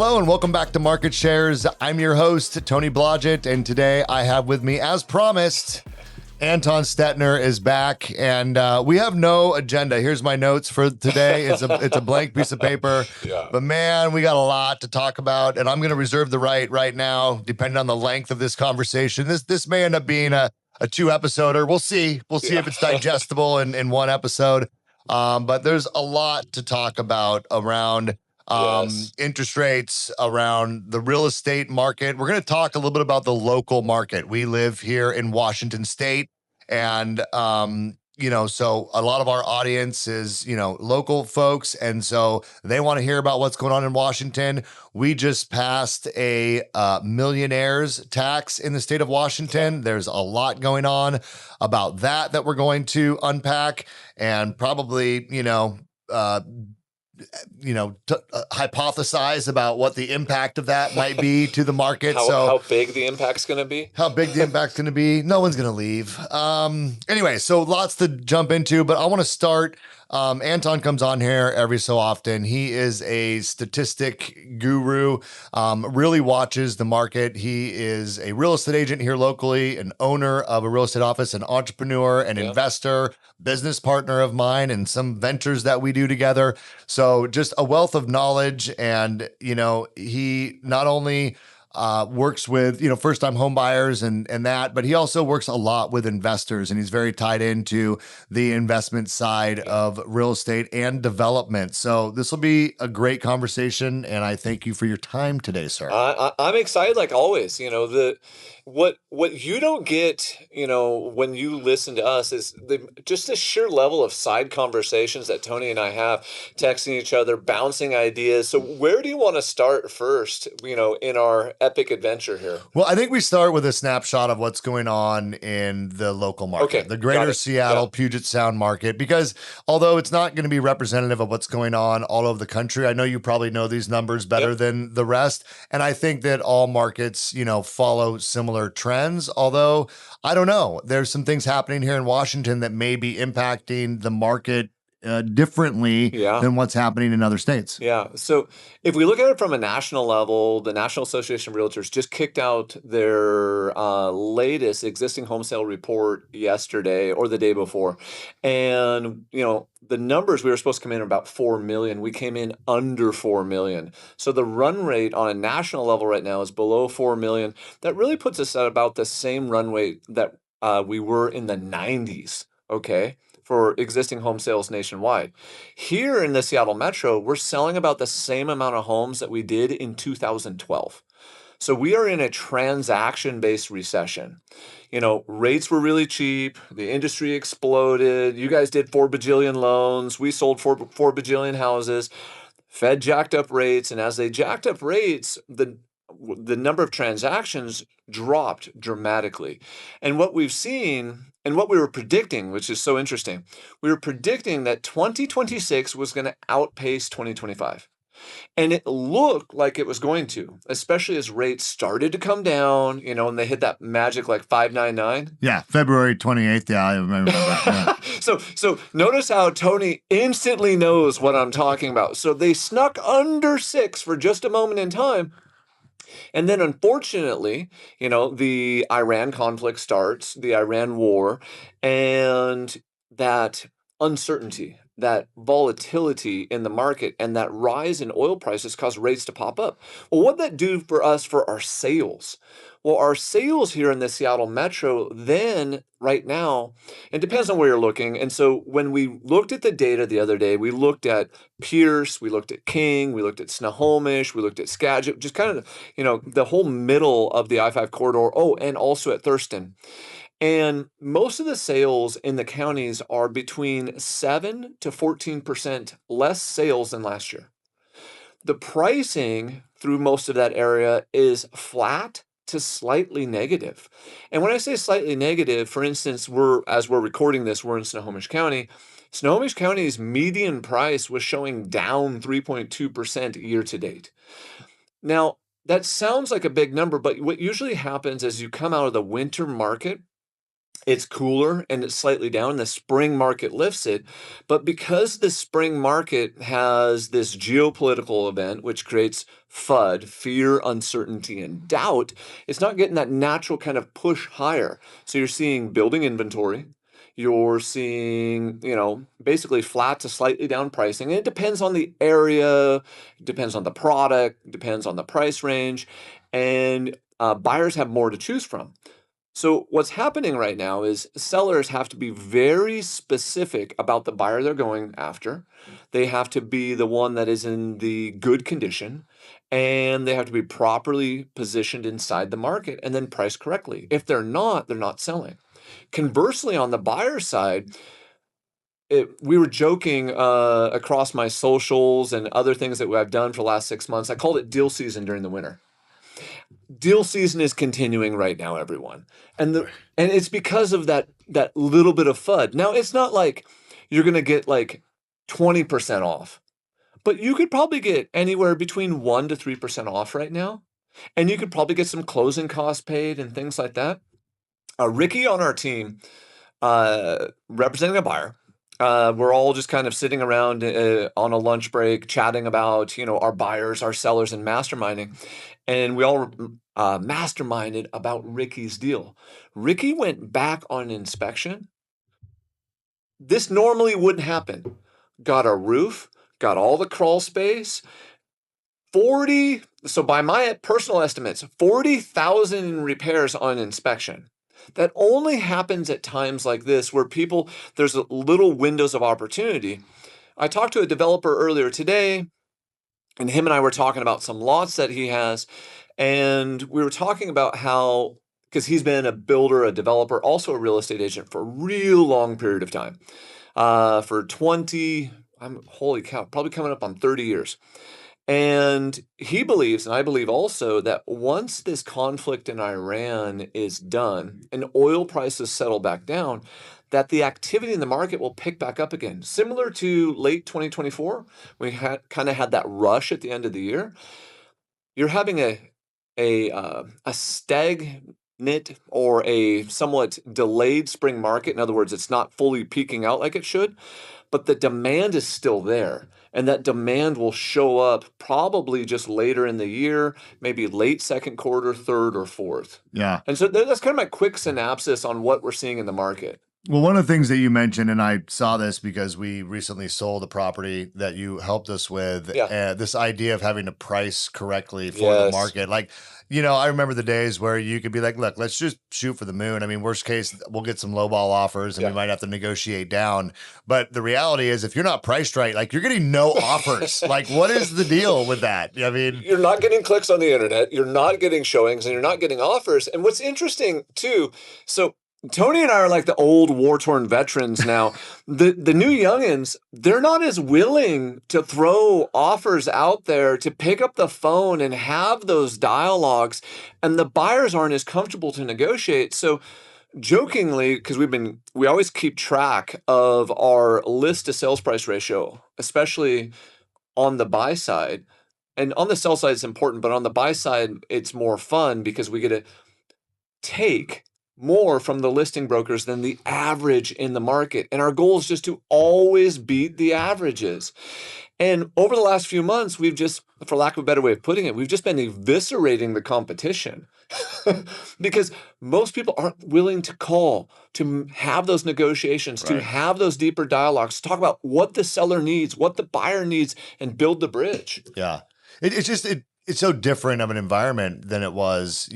Hello and welcome back to Market Shares. I'm your host, Tony Blodgett, and today I have with me, as promised, Anton Stetner is back, and we have no agenda. Here's my notes for today. It's a blank piece of paper, but man, we got a lot to talk about, and I'm going to reserve the right now, depending on the length of this conversation. This may end up being a 2-episoder. We'll see. We'll see if it's digestible in one episode. But there's a lot to talk about around interest rates, around the real estate market. We're going to talk a little bit about the local market. We live here in Washington State, and so a lot of our audience is, local folks, and so they want to hear about what's going on in Washington. We just passed a Millionaires tax in the state of Washington. There's a lot going on about that we're going to unpack and probably, hypothesize about what the impact of that might be to the market. How big the impact's going to be? How big the impact's going to be? No one's going to leave. Anyway, so lots to jump into, but I want to start. Anton comes on here every so often. He is a statistic guru, really watches the market. He is a real estate agent here locally, an owner of a real estate office, an entrepreneur, an investor, business partner of mine, and some ventures that we do together. So just a wealth of knowledge. And, he not only works with, first-time home buyers and that, but he also works a lot with investors, and he's very tied into the investment side of real estate and development. So this will be a great conversation, and I thank you for your time today, sir. I'm excited, like always. What you don't get, when you listen to us is just the sheer level of side conversations that Tony and I have, texting each other, bouncing ideas. So where do you want to start first, in our epic adventure here? Well, I think we start with a snapshot of what's going on in the local market, the greater Seattle, Puget Sound market, because although it's not going to be representative of what's going on all over the country, I know you probably know these numbers better than the rest. And I think that all markets, follow similar trends, although I don't know. There's some things happening here in Washington that may be impacting the market differently than what's happening in other states. Yeah. So if we look at it from a national level, the National Association of Realtors just kicked out their latest existing home sale report yesterday or the day before. And, the numbers, we were supposed to come in about 4 million. We came in under 4 million. So the run rate on a national level right now is below 4 million. That really puts us at about the same run rate that we were in the 90s. Okay. For existing home sales nationwide. Here in the Seattle Metro, we're selling about the same amount of homes that we did in 2012. So we are in a transaction-based recession. Rates were really cheap. The industry exploded. You guys did 4 bajillion loans. We sold 4 bajillion houses. Fed jacked up rates. And as they jacked up rates, the number of transactions dropped dramatically. And what we've seen and what we were predicting, which is so interesting, we were predicting that 2026 was going to outpace 2025. And it looked like it was going to, especially as rates started to come down, and they hit that magic like 5.99. Yeah, February 28th. Yeah, I remember that. Yeah. So notice how Tony instantly knows what I'm talking about. So they snuck under 6 for just a moment in time. And then, unfortunately, the Iran conflict starts, the Iran war, and that uncertainty, that volatility in the market, and that rise in oil prices caused rates to pop up. Well, what did that do for us for our sales? Well, our sales here in the Seattle Metro then, right now, it depends on where you're looking. And so when we looked at the data the other day, we looked at Pierce, we looked at King, we looked at Snohomish, we looked at Skagit, just kind of, the whole middle of the I-5 corridor. Oh, and also at Thurston. And most of the sales in the counties are between 7 to 14% less sales than last year. The pricing through most of that area is flat to slightly negative. And when I say slightly negative, for instance, as we're recording this, we're in Snohomish County. Snohomish County's median price was showing down 3.2% year to date. Now, that sounds like a big number, but what usually happens as you come out of the winter market it's cooler and it's slightly down. The spring market lifts it. But because the spring market has this geopolitical event, which creates FUD, fear, uncertainty, and doubt, it's not getting that natural kind of push higher. So you're seeing building inventory. You're seeing, basically flat to slightly down pricing. And it depends on the area, depends on the product, depends on the price range. And buyers have more to choose from. So what's happening right now is sellers have to be very specific about the buyer they're going after. They have to be the one that is in the good condition, and they have to be properly positioned inside the market and then priced correctly. If they're not selling. Conversely, on the buyer side, we were joking across my socials and other things that I've done for the last 6 months. I called it deal season during the winter. Deal season is continuing right now, everyone. And it's because of that little bit of FUD. Now, it's not like you're going to get like 20% off, but you could probably get anywhere between 1% to 3% off right now. And you could probably get some closing costs paid and things like that. Ricky on our team, representing a buyer, we're all just kind of sitting around on a lunch break, chatting about, our buyers, our sellers, and masterminding. And we all masterminded about Ricky's deal. Ricky went back on inspection. This normally wouldn't happen. Got a roof, got all the crawl space, so by my personal estimates, 40,000 in repairs on inspection. That only happens at times like this where there's little windows of opportunity. I talked to a developer earlier today, and him and I were talking about some lots that he has. And we were talking about how, because he's been a builder, a developer, also a real estate agent for a real long period of time. For 20, holy cow, probably coming up on 30 years. And he believes, and I believe also, that once this conflict in Iran is done and oil prices settle back down, that the activity in the market will pick back up again. Similar to late 2024, we kind of had that rush at the end of the year. You're having a stagnant or a somewhat delayed spring market. In other words, it's not fully peaking out like it should, but the demand is still there. And that demand will show up probably just later in the year, maybe late second quarter, third or fourth. Yeah. And so that's kind of my quick synopsis on what we're seeing in the market. Well, one of the things that you mentioned, and I saw this because we recently sold a property that you helped us with, this idea of having to price correctly for the market. Like, I remember the days where you could be like, look, let's just shoot for the moon. I mean, worst case, we'll get some lowball offers and we might have to negotiate down. But the reality is, if you're not priced right, like, you're getting no offers. Like, what is the deal with that? I mean, you're not getting clicks on the internet, you're not getting showings, and you're not getting offers. And what's interesting too, so Tony and I are like the old war-torn veterans now. The new youngins, they're not as willing to throw offers out there, to pick up the phone and have those dialogues, and the buyers aren't as comfortable to negotiate. So jokingly, because we always keep track of our list to sales price ratio, especially on the buy side. And on the sell side, it's important, but on the buy side, it's more fun because we get to take more from the listing brokers than the average in the market. And our goal is just to always beat the averages. And over the last few months, we've just, for lack of a better way of putting it, we've just been eviscerating the competition because most people aren't willing to call, to have those negotiations, to have those deeper dialogues, to talk about what the seller needs, what the buyer needs, and build the bridge. Yeah. It's so different of an environment than it was,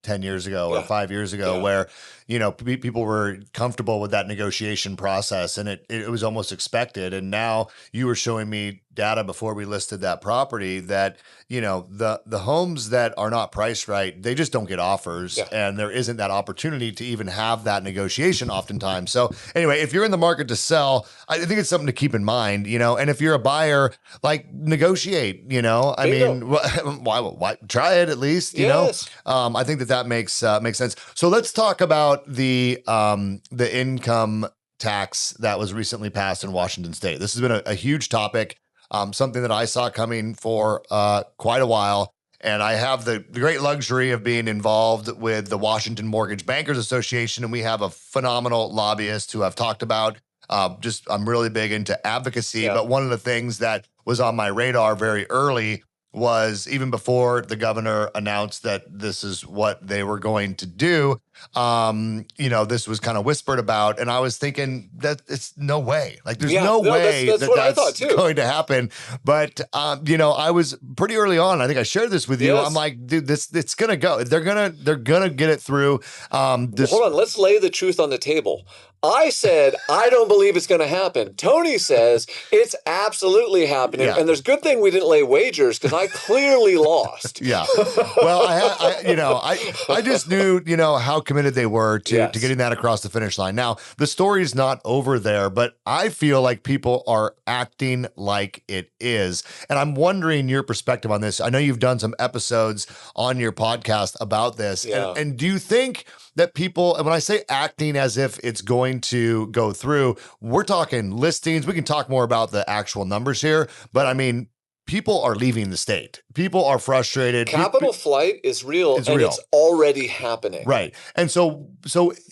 10 years ago or 5 years ago, where, people were comfortable with that negotiation process and it was almost expected. And now you were showing me data before we listed that property that, the homes that are not priced right, they just don't get offers and there isn't that opportunity to even have that negotiation oftentimes. So anyway, if you're in the market to sell, I think it's something to keep in mind, and if you're a buyer, like, negotiate, I mean, why try it at least, I think that makes sense. So let's talk about the income tax that was recently passed in Washington State. This has been a huge topic, something that I saw coming for quite a while. And I have the great luxury of being involved with the Washington Mortgage Bankers Association, and we have a phenomenal lobbyist who I've talked about. I'm really big into advocacy, but one of the things that was on my radar very early was even before the governor announced that this is what they were going to do. This was kind of whispered about, and I was thinking that it's no way. Like, there's no way that's going to happen. But I was pretty early on. I think I shared this with you. I'm like, dude, it's gonna go. They're gonna get it through. Hold on, let's lay the truth on the table. I said, I don't believe it's going to happen. Tony says it's absolutely happening. And there's good thing we didn't lay wagers because I clearly lost. Yeah. Well, I just knew, how committed they were to getting that across the finish line. Now, the story's not over there, but I feel like people are acting like it is. And I'm wondering your perspective on this. I know you've done some episodes on your podcast about this. And do you think that people, and when I say acting as if it's going to go through, we're talking listings. We can talk more about the actual numbers here, but I mean, people are leaving the state. People are frustrated. Capital flight is real, and it's already happening. Right. And so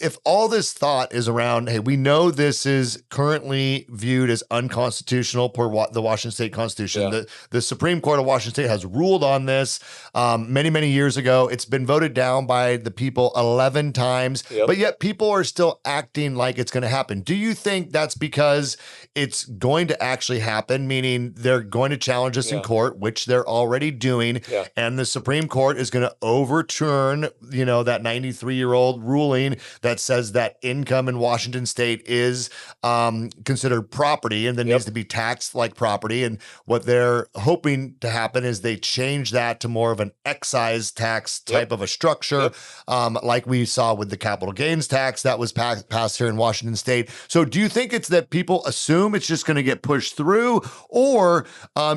if all this thought is around, hey, we know this is currently viewed as unconstitutional per the Washington State Constitution. The Supreme Court of Washington State has ruled on this many, many years ago. It's been voted down by the people 11 times, but yet people are still acting like it's going to happen. Do you think that's because it's going to actually happen, meaning they're going to challenge us in court, which they're already doing, and the Supreme Court is going to overturn, that 93-year-old ruling that says that income in Washington State is considered property and then needs to be taxed like property. And what they're hoping to happen is they change that to more of an excise tax type of a structure, like we saw with the capital gains tax that was passed here in Washington State. So do you think it's that people assume it's just going to get pushed through, or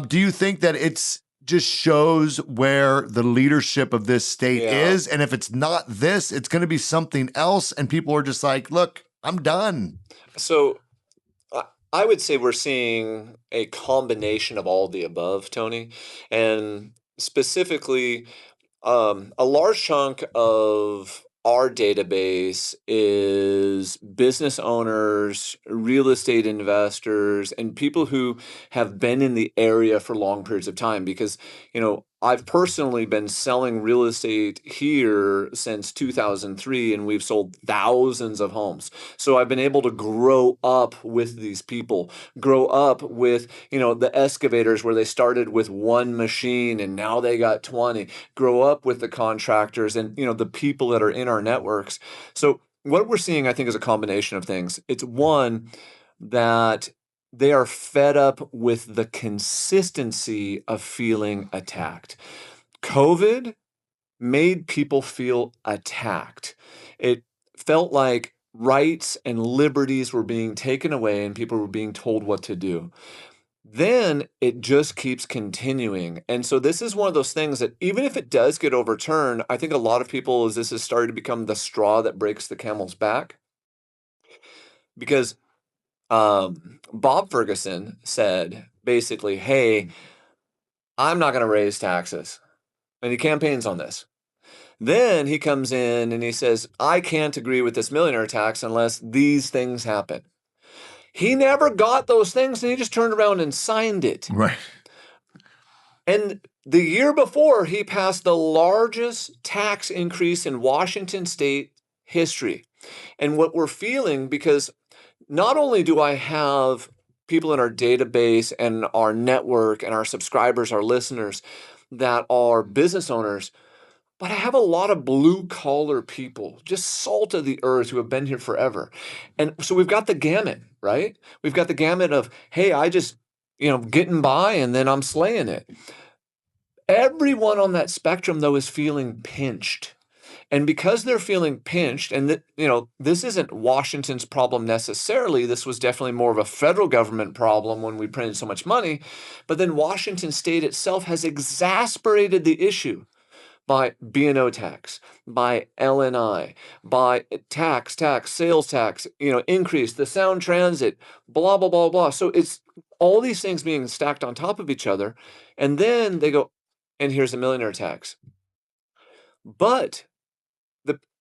do you think that it's just shows where the leadership of this state is? And if it's not this, it's going to be something else. And people are just like, look, I'm done. So I would say we're seeing a combination of all the above, Tony. And specifically, a large chunk of our database is business owners, real estate investors, and people who have been in the area for long periods of time. Because, I've personally been selling real estate here since 2003, and we've sold thousands of homes. So I've been able to grow up with these people, grow up with, the excavators where they started with one machine and now they got 20, grow up with the contractors and, the people that are in our networks. So what we're seeing, I think, is a combination of things. It's one, that they are fed up with the consistency of feeling attacked. COVID made people feel attacked. It felt like rights and liberties were being taken away and people were being told what to do. Then it just keeps continuing. And so this is one of those things that even if it does get overturned, I think a lot of people, as this has started to become the straw that breaks the camel's back. Because Bob Ferguson said basically, hey, I'm not going to raise taxes. And he campaigns on this. Then he comes in and he says, I can't agree with this millionaire tax unless these things happen. He never got those things and he just turned around and signed it. Right. And the year before, he passed the largest tax increase in Washington State history. And what we're feeling, because not only do I have people in our database and our network and our subscribers, our listeners that are business owners, but I have a lot of blue collar people, just salt of the earth who have been here forever. And so we've got the gamut, right? We've got the gamut of, hey, I just, getting by and then I'm slaying it. Everyone on that spectrum, though, is feeling pinched. And because they're feeling pinched, and this isn't Washington's problem necessarily, this was definitely more of a federal government problem when we printed so much money, but then Washington State itself has exasperated the issue by B&O tax, by LNI, by tax, sales tax, increase, the sound transit, blah, blah, blah, blah. So it's all these things being stacked on top of each other. And then they go, and here's a millionaire tax. But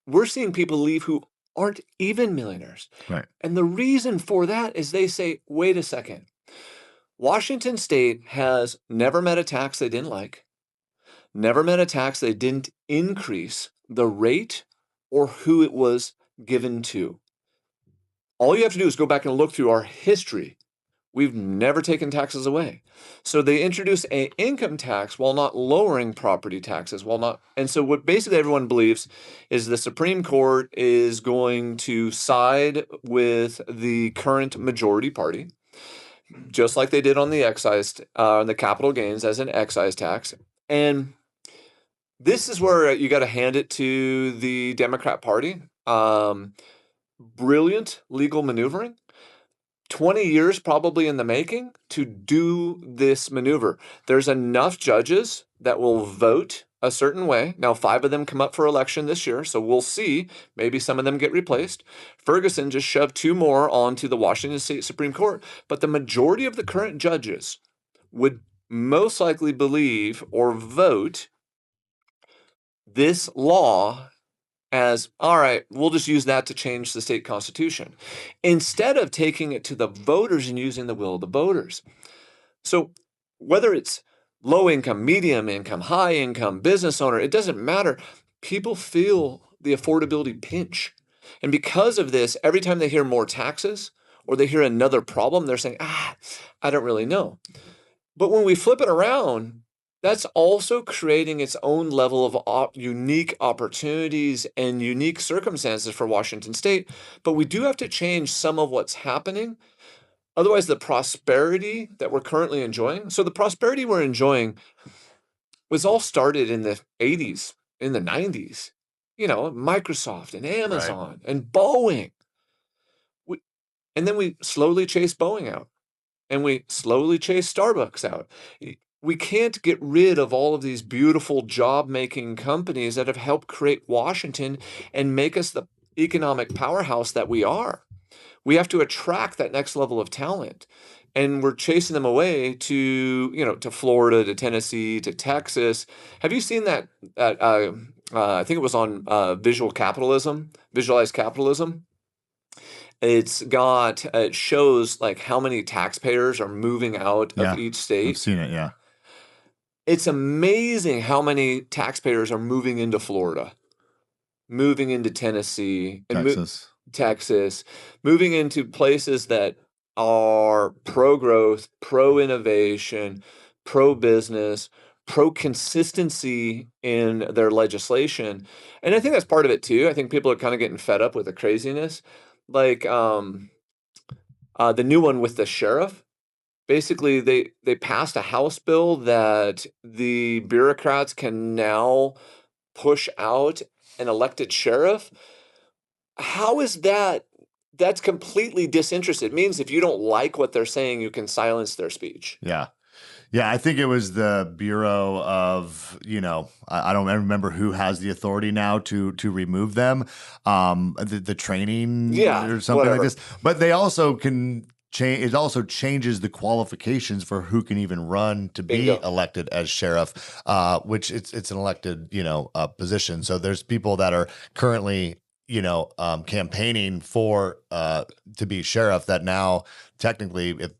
we're seeing people leave who aren't even millionaires. Right. And the reason for that is they say, wait a second. Washington State has never met a tax they didn't like, never met a tax they didn't increase the rate or who it was given to. All you have to do is go back and look through our history. We've never taken taxes away. So they introduced an income tax while not lowering property taxes, and so what basically everyone believes is the Supreme Court is going to side with the current majority party, just like they did on the the capital gains as an excise tax. And this is where you got to hand it to the Democrat Party. Brilliant legal maneuvering. 20 years probably in the making to do this maneuver. There's enough judges that will vote a certain way. Now, 5 of them come up for election this year, so we'll see. Maybe some of them get replaced. Ferguson just shoved 2 more onto the Washington State Supreme Court, but the majority of the current judges would most likely believe or vote this law as, all right, we'll just use that to change the state constitution, instead of taking it to the voters and using the will of the voters. So whether it's low income, medium income, high income, business owner, it doesn't matter. People feel the affordability pinch. And because of this, every time they hear more taxes or they hear another problem, they're saying, I don't really know. But when we flip it around, that's also creating its own level of unique opportunities and unique circumstances for Washington State. But we do have to change some of what's happening. Otherwise, the prosperity that we're currently enjoying, so the prosperity we're enjoying was all started in the 80s, in the 90s. Microsoft and Amazon and Boeing. And then we slowly chased Boeing out. And we slowly chase Starbucks out. We can't get rid of all of these beautiful job-making companies that have helped create Washington and make us the economic powerhouse that we are. We have to attract that next level of talent. And we're chasing them away to Florida, to Tennessee, to Texas. Have you seen that? I think it was on Visualized Capitalism. It shows like how many taxpayers are moving out of each state. I've seen it, yeah. It's amazing how many taxpayers are moving into Florida, moving into Tennessee, and Texas, moving into places that are pro-growth, pro-innovation, pro-business, pro-consistency in their legislation. And I think that's part of it too. I think people are kind of getting fed up with the craziness. Like the new one with the sheriff. Basically, they passed a House bill that the bureaucrats can now push out an elected sheriff. How is that? That's completely disinterested. It means if you don't like what they're saying, you can silence their speech. Yeah. Yeah, I think it was the Bureau of, I don't remember who has the authority now to remove them, the training or something like this. But they also can change. It also changes the qualifications for who can even run to be elected as sheriff, which it's an elected, position. So there's people that are currently campaigning for to be sheriff that now technically, if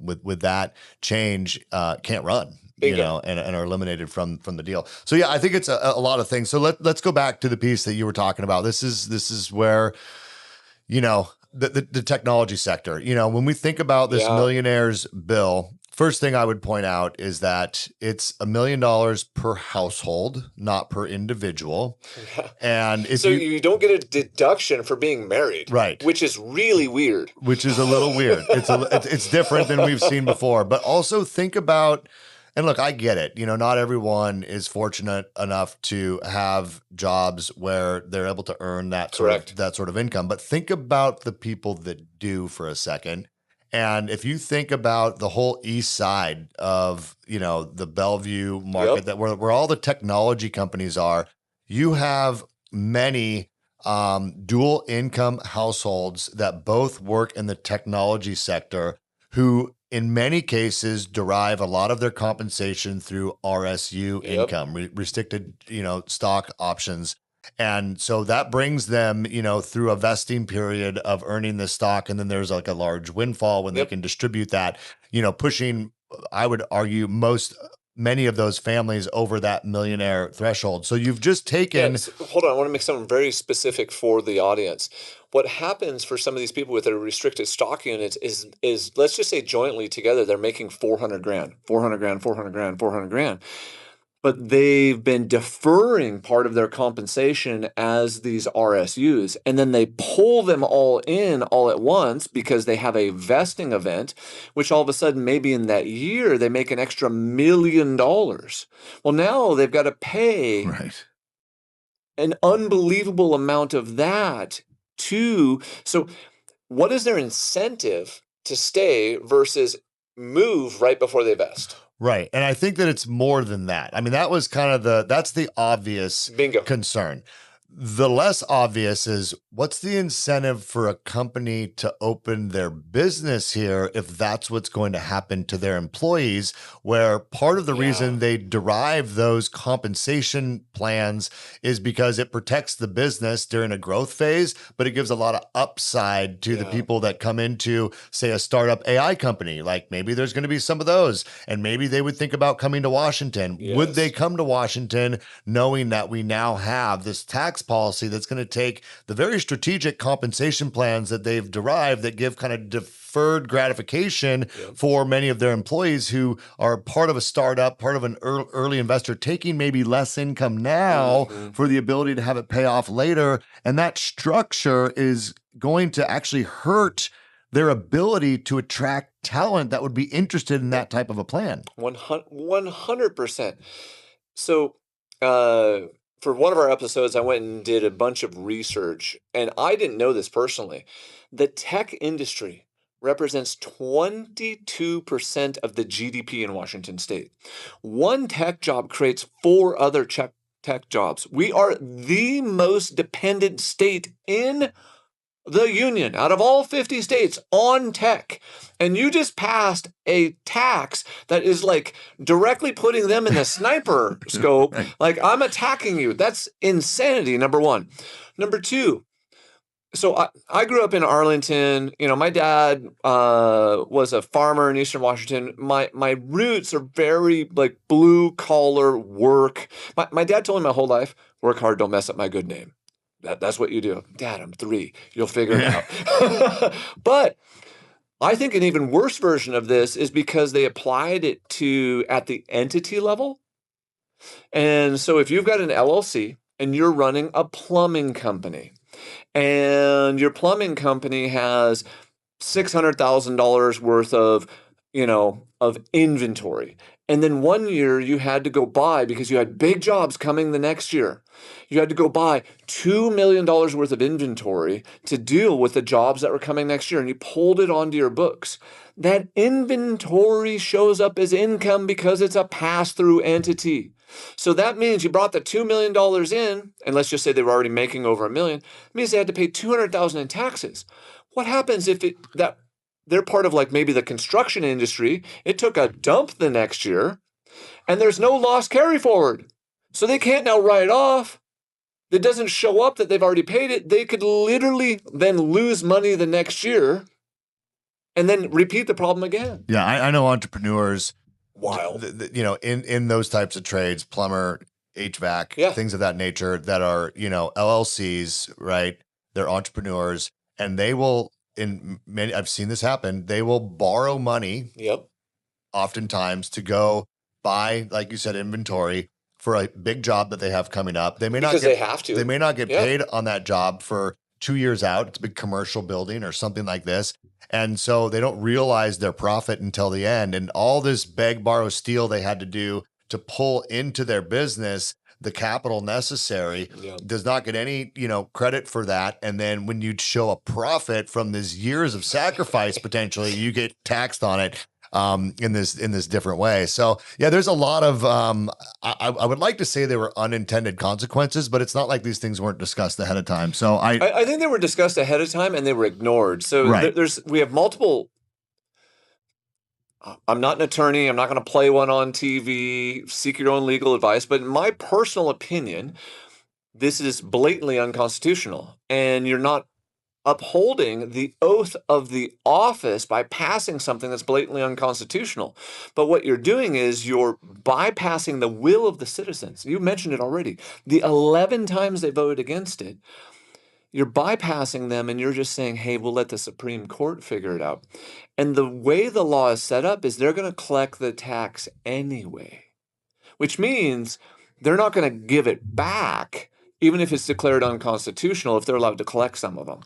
with that change, can't run, and are eliminated from the deal. So yeah, I think it's a lot of things. So let's go back to the piece that you were talking about. This is where the technology sector. When we think about this Millionaires bill. First thing I would point out is that it's $1 million per household, not per individual. Yeah. And if you don't get a deduction for being married, right? Which is really weird. Which is a little weird. It's different than we've seen before. But also think about, and look, I get it. Not everyone is fortunate enough to have jobs where they're able to earn that sort of income. But think about the people that do for a second. And if you think about the whole east side of, the Bellevue market, that where all the technology companies are, you have many dual income households that both work in the technology sector who in many cases derive a lot of their compensation through RSU income, restricted, stock options. And so that brings them, through a vesting period of earning the stock. And then there's like a large windfall when they can distribute that, pushing, I would argue, many of those families over that millionaire threshold. So you've just taken. Hold on, I want to make something very specific for the audience. What happens for some of these people with their restricted stock units is let's just say jointly together, they're making 400 grand, 400 grand, 400 grand, 400 grand. But they've been deferring part of their compensation as these RSUs, and then they pull them all in all at once because they have a vesting event, which all of a sudden, maybe in that year, they make an extra $1 million. Well, now they've got to pay an unbelievable amount of that too. So what is their incentive to stay versus move right before they vest? Right. And I think that it's more than that. I mean, that was kind of that's the obvious concern. The less obvious is, what's the incentive for a company to open their business here if that's what's going to happen to their employees, where part of the reason they derive those compensation plans is because it protects the business during a growth phase, but it gives a lot of upside to the people that come into, say, a startup AI company. Like maybe there's going to be some of those, and maybe they would think about coming to Washington. Would they come to Washington knowing that we now have this tax policy that's going to take the very strategic compensation plans that they've derived that give kind of deferred gratification for many of their employees who are part of a startup, part of an early investor, taking maybe less income now for the ability to have it pay off later. And that structure is going to actually hurt their ability to attract talent that would be interested in that type of a plan. 100%. So, for one of our episodes, I went and did a bunch of research, and I didn't know this personally. The tech industry represents 22% of the GDP in Washington state. One tech job creates 4 other tech jobs. We are the most dependent state in the union out of all 50 states on tech. And you just passed a tax that is like directly putting them in the sniper scope. Like, I'm attacking you. That's insanity, number one. Number two, so I grew up in Arlington. My dad was a farmer in Eastern Washington. My roots are very like blue collar work. My dad told me my whole life, work hard, don't mess up my good name. That's what you do. Dad, I'm 3. You'll figure it out. But I think an even worse version of this is because they applied it to at the entity level. And so if you've got an LLC and you're running a plumbing company, and your plumbing company has $600,000 worth of inventory. And then one year you had to go buy, because you had big jobs coming the next year, you had to go buy $2 million worth of inventory to deal with the jobs that were coming next year, and you pulled it onto your books. That inventory shows up as income because it's a pass-through entity. So that means you brought the $2 million in, and let's just say they were already making over $1 million. It means they had to pay $200,000 in taxes. What happens if they're part of like maybe the construction industry? It took a dump the next year, and there's no loss carry forward. So they can't now write off. It doesn't show up that they've already paid it. They could literally then lose money the next year and then repeat the problem again. Yeah, I know entrepreneurs. Wild. In those types of trades, plumber, HVAC, things of that nature that are, LLCs, right? They're entrepreneurs, and they will, I've seen this happen. They will borrow money. Oftentimes to go buy, like you said, inventory for a big job that they have coming up. They may not they have to. They may not get paid on that job for 2 years out. It's a big commercial building or something like this. And so they don't realize their profit until the end. And all this beg, borrow, steal they had to do to pull into their business the capital necessary does not get any, credit for that. And then when you show a profit from these years of sacrifice, potentially you get taxed on it in this different way. So yeah, there's a lot of, I would like to say there were unintended consequences, but it's not like these things weren't discussed ahead of time. So I think they were discussed ahead of time and they were ignored. So we have multiple I'm not an attorney. I'm not going to play one on TV. Seek your own legal advice. But in my personal opinion, this is blatantly unconstitutional. And you're not upholding the oath of the office by passing something that's blatantly unconstitutional. But what you're doing is you're bypassing the will of the citizens. You mentioned it already. The 11 times they voted against it, you're bypassing them and you're just saying, hey, we'll let the Supreme Court figure it out. And the way the law is set up is they're going to collect the tax anyway, which means they're not going to give it back, even if it's declared unconstitutional, if they're allowed to collect some of them.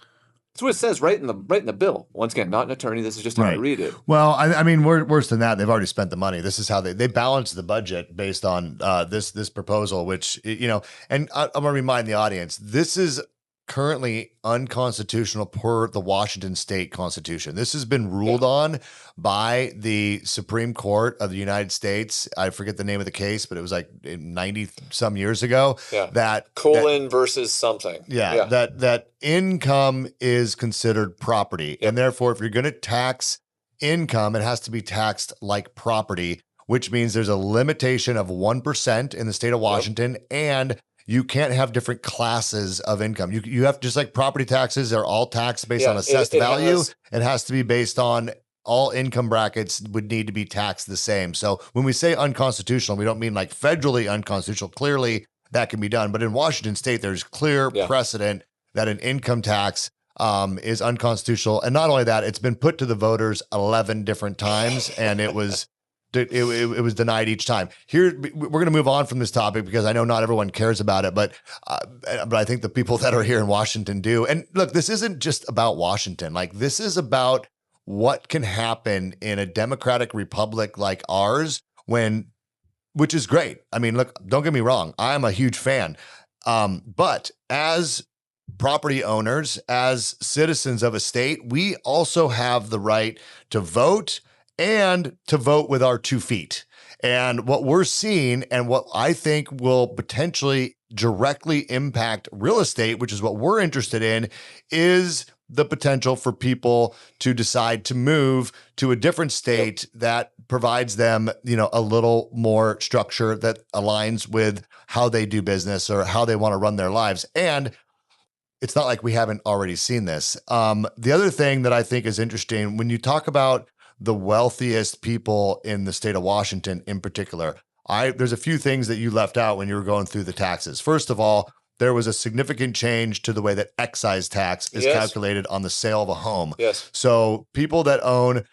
That's what it says right in the bill. Once again, not an attorney. This is just how I read it. Well, I mean, worse than that, they've already spent the money. This is how they balance the budget based on this proposal, which, and I'm going to remind the audience, this is currently unconstitutional per the Washington State Constitution. This has been ruled on by the Supreme Court of the United States. I forget the name of the case, but it was like 90 some years ago. Yeah. That Colon versus something. Yeah. That income is considered property. And therefore, if you're going to tax income, it has to be taxed like property, which means there's a limitation of 1% in the state of Washington, and you can't have different classes of income. You have, just like property taxes are all taxed based on assessed value. It has to be based on all income brackets would need to be taxed the same. So when we say unconstitutional, we don't mean like federally unconstitutional. Clearly that can be done. But in Washington State, there's clear precedent that an income tax is unconstitutional. And not only that, it's been put to the voters 11 different times, and it was denied each time. Here, we're going to move on from this topic because I know not everyone cares about it, but I think the people that are here in Washington do. And look, this isn't just about Washington. Like, this is about what can happen in a democratic republic like ours which is great. I mean, look, don't get me wrong. I'm a huge fan. But as property owners, as citizens of a state, we also have the right to vote and to vote with our 2 feet. And what we're seeing, and what I think will potentially directly impact real estate, which is what we're interested in, is the potential for people to decide to move to a different state that provides them, a little more structure that aligns with how they do business or how they want to run their lives. And it's not like we haven't already seen this. The other thing that I think is interesting, when you talk about the wealthiest people in the state of Washington in particular, there's a few things that you left out when you were going through the taxes. First of all, there was a significant change to the way that excise tax is calculated on the sale of a home. Yes. So people that own,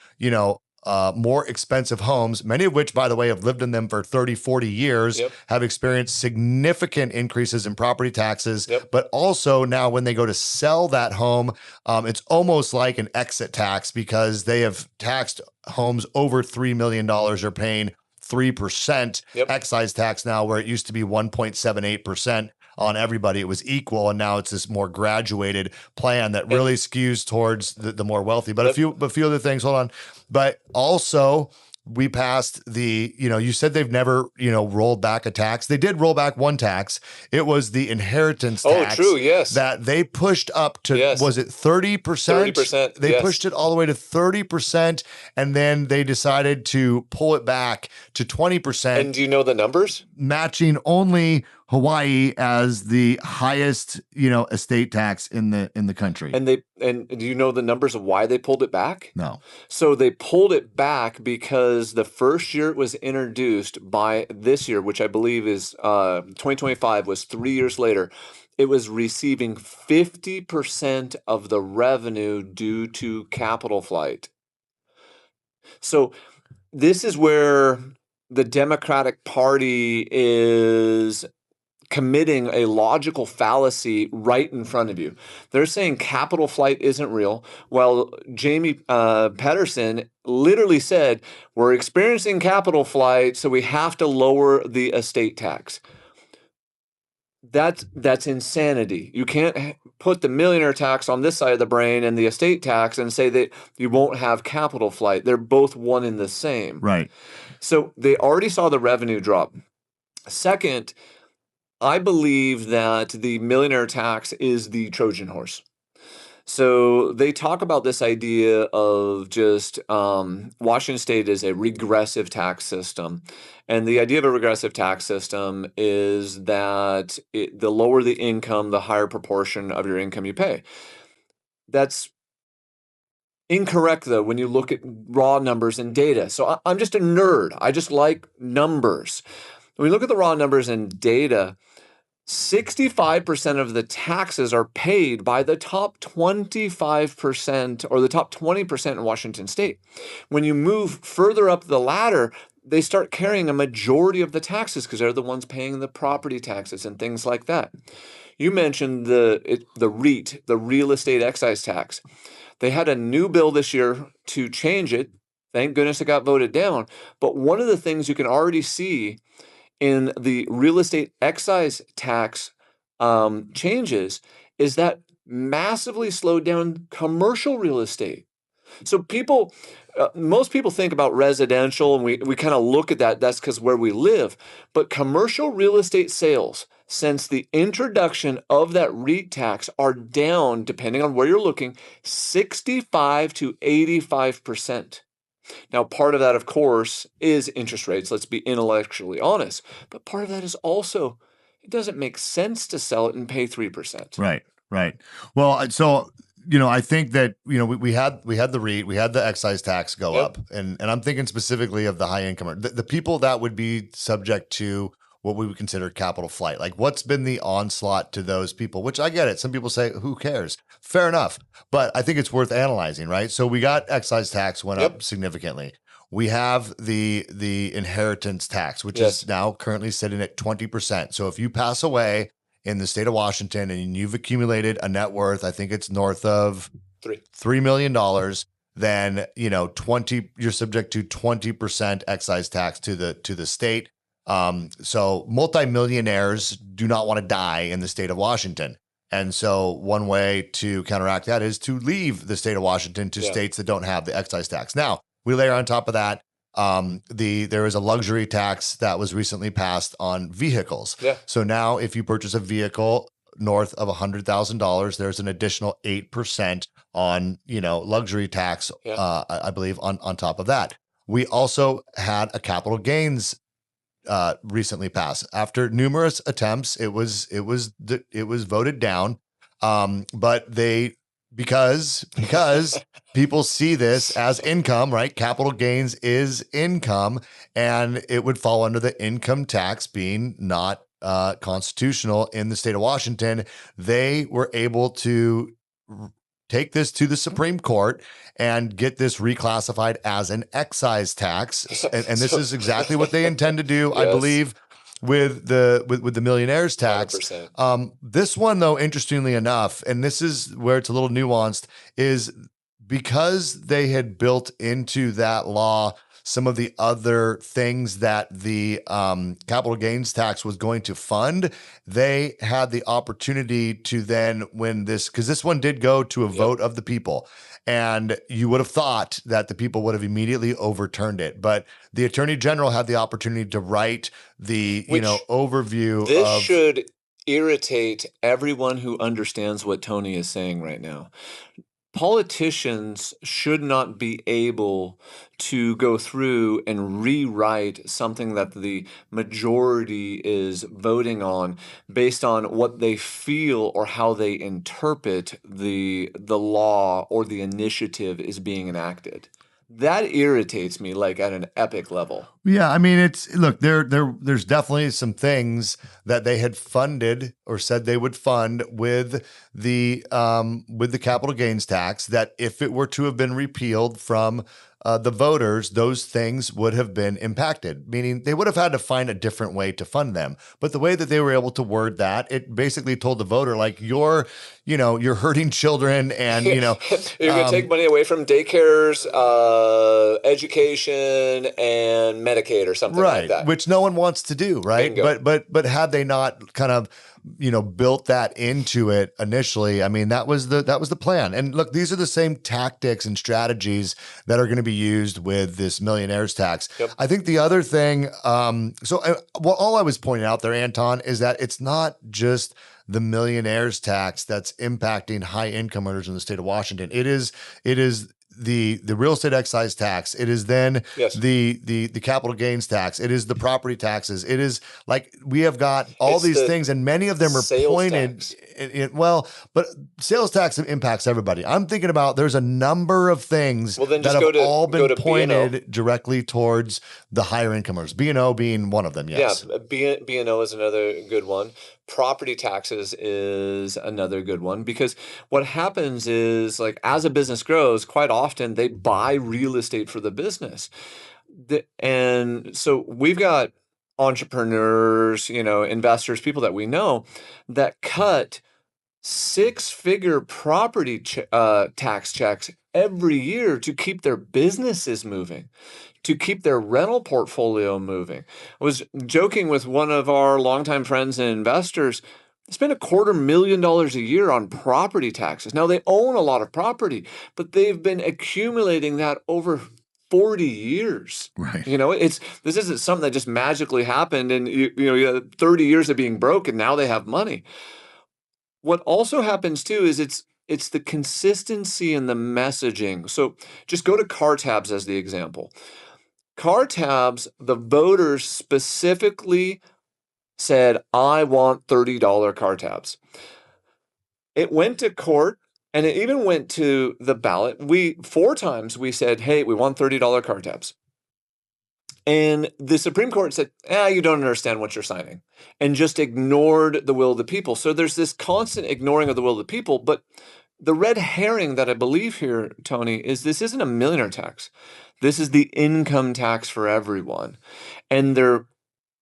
more expensive homes, many of which, by the way, have lived in them for 30, 40 years, have experienced significant increases in property taxes. But also now when they go to sell that home, it's almost like an exit tax because they have taxed homes over $3 million are paying 3% excise tax now, where it used to be 1.78%. On everybody. It was equal, and now it's this more graduated plan that really skews towards the more wealthy. But a few other things, hold on. But also, we passed you said they've never, rolled back a tax. They did roll back one tax. It was the inheritance tax. Oh, true, yes. That they pushed up to, was it 30%? 30%, They pushed it all the way to 30%, and then they decided to pull it back to 20%. And do you know the numbers? Matching only Hawaii as the highest, estate tax in the country. And do you know the numbers of why they pulled it back? No. So they pulled it back because the first year it was introduced, by this year, which I believe is 2025, was 3 years later, it was receiving 50% of the revenue due to capital flight. So this is where the Democratic Party is committing a logical fallacy right in front of you. They're saying capital flight isn't real. Well, Jamie Pedersen literally said, we're experiencing capital flight, so we have to lower the estate tax. That's insanity. You can't put the millionaire tax on this side of the brain and the estate tax and say that you won't have capital flight. They're both one and the same. Right. So they already saw the revenue drop. Second, I believe that the millionaire tax is the Trojan horse. So they talk about this idea of just Washington State is a regressive tax system. And the idea of a regressive tax system is that the lower the income, the higher proportion of your income you pay. That's incorrect, though, when you look at raw numbers and data. So I'm just a nerd. I just like numbers. When we look at the raw numbers and data, 65% of the taxes are paid by the top 25% or the top 20% in Washington State. When you move further up the ladder, they start carrying a majority of the taxes because they're the ones paying the property taxes and things like that. You mentioned the REIT, the real estate excise tax. They had a new bill this year to change it. Thank goodness it got voted down. But one of the things you can already see in the real estate excise tax changes is that massively slowed down commercial real estate. So most people think about residential, and we kind of look at that. That's because where we live. But commercial real estate sales since the introduction of that REIT tax are down, depending on where you're looking, 65 to 85%. Now, part of that, of course, is interest rates. Let's be intellectually honest. But part of that is also, it doesn't make sense to sell it and pay 3%. Right. Well, so, I think that, we had the REIT, we had the excise tax go up, and I'm thinking specifically of the high income, the people that would be subject to what we would consider capital flight. Like, what's been the onslaught to those people, which I get it. Some people say, who cares? Fair enough. But I think it's worth analyzing, right? So we got excise tax went up significantly. We have the inheritance tax, which is now currently sitting at 20%. So if you pass away in the state of Washington and you've accumulated a net worth, I think it's north of $3 million, then, you're subject to 20% excise tax to the state. So multimillionaires do not want to die in the state of Washington. And so one way to counteract that is to leave the state of Washington to states that don't have the excise tax. Now, we layer on top of that, there is a luxury tax that was recently passed on vehicles. So now if you purchase a vehicle north of $100,000, there's an additional 8% on, luxury tax, I believe on top of that. We also had a capital gains recently passed. After numerous attempts, it was voted down. But because people see this as income, right? Capital gains is income, and it would fall under the income tax being not constitutional in the state of Washington. They were able to take this to the Supreme Court and get this reclassified as an excise tax. And this is exactly what they intend to do, I believe, with the Millionaires tax. 100%. This one, though, interestingly enough, and this is where it's a little nuanced, is because they had built into that law some of the other things that the capital gains tax was going to fund, they had the opportunity to then, when this, because this one did go to a vote of the people, and you would have thought that the people would have immediately overturned it. But the Attorney General had the opportunity to write the, overview. This should irritate everyone who understands what Tony is saying right now. Politicians should not be able to go through and rewrite something that the majority is voting on based on what they feel or how they interpret the law or the initiative is being enacted. That irritates me, like at an epic level. Yeah, I mean, there's definitely some things that they had funded or said they would fund with the capital gains tax that if it were to have been repealed from the voters, those things would have been impacted, meaning they would have had to find a different way to fund them. But the way that they were able to word that, it basically told the voter, like, you're hurting children, and you're going to take money away from daycares, education, and Medicaid or something like that. Which no one wants to do, right? Bingo. But had they not kind of built that into it initially, I mean, that was the plan. And look, these are the same tactics and strategies that are going to be used with this Millionaires tax. I think the other thing, all I was pointing out there, Anton, is that it's not just the millionaires tax that's impacting high income earners in the state of Washington. It is the real estate excise tax. It is then Yes. the capital gains tax. It is the property taxes. It is like we have got all It's these the things, and many of them are sales pointed. tax. Well, but sales tax impacts everybody. I'm thinking about there's a number of things Well, then that just have all go been to B&O. pointed directly towards the higher incomers. B&O being one of them. Yes. Yeah, B&O is another good one. Property taxes is another good one because what happens is, like, as a business grows, quite often they buy real estate for the business. And so we've got entrepreneurs, investors, people that we know that cut six-figure property tax checks every year to keep their businesses moving, to keep their rental portfolio moving. I was joking with one of our longtime friends and investors. They spend $250,000 a year on property taxes. Now, they own a lot of property, but they've been accumulating that over 40 years. Right. This isn't something that just magically happened and you had 30 years of being broke and now they have money. What also happens too is it's the consistency in the messaging. So just go to car tabs as the example. Car tabs, the voters specifically said, I want $30 car tabs. It went to court and it even went to the ballot. 4 times we said, hey, we want $30 car tabs. And the Supreme Court said, you don't understand what you're signing, and just ignored the will of the people. So there's this constant ignoring of the will of the people. But the red herring that I believe here, Tony, is this isn't a millionaire tax. This is the income tax for everyone. And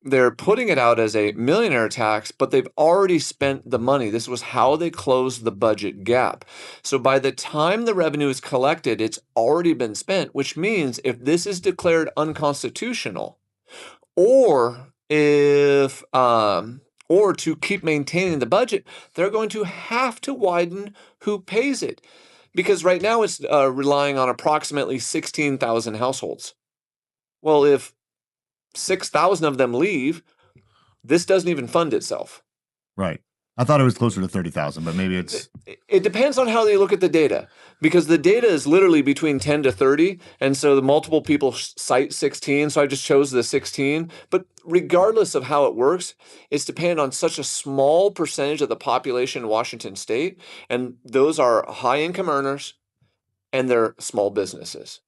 they're putting it out as a millionaire tax, but they've already spent the money. This was how they closed the budget gap. So by the time the revenue is collected, it's already been spent, which means if this is declared unconstitutional, or to keep maintaining the budget, they're going to have to widen who pays it. Because right now it's relying on approximately 16,000 households. Well, if 6,000 of them leave, this doesn't even fund itself. Right. I thought it was closer to 30,000, but maybe it's... It depends on how they look at the data, because the data is literally between 10 to 30. And so the multiple people cite 16. So I just chose the 16. But regardless of how it works, it's dependent on such a small percentage of the population in Washington state. And those are high income earners and they're small businesses.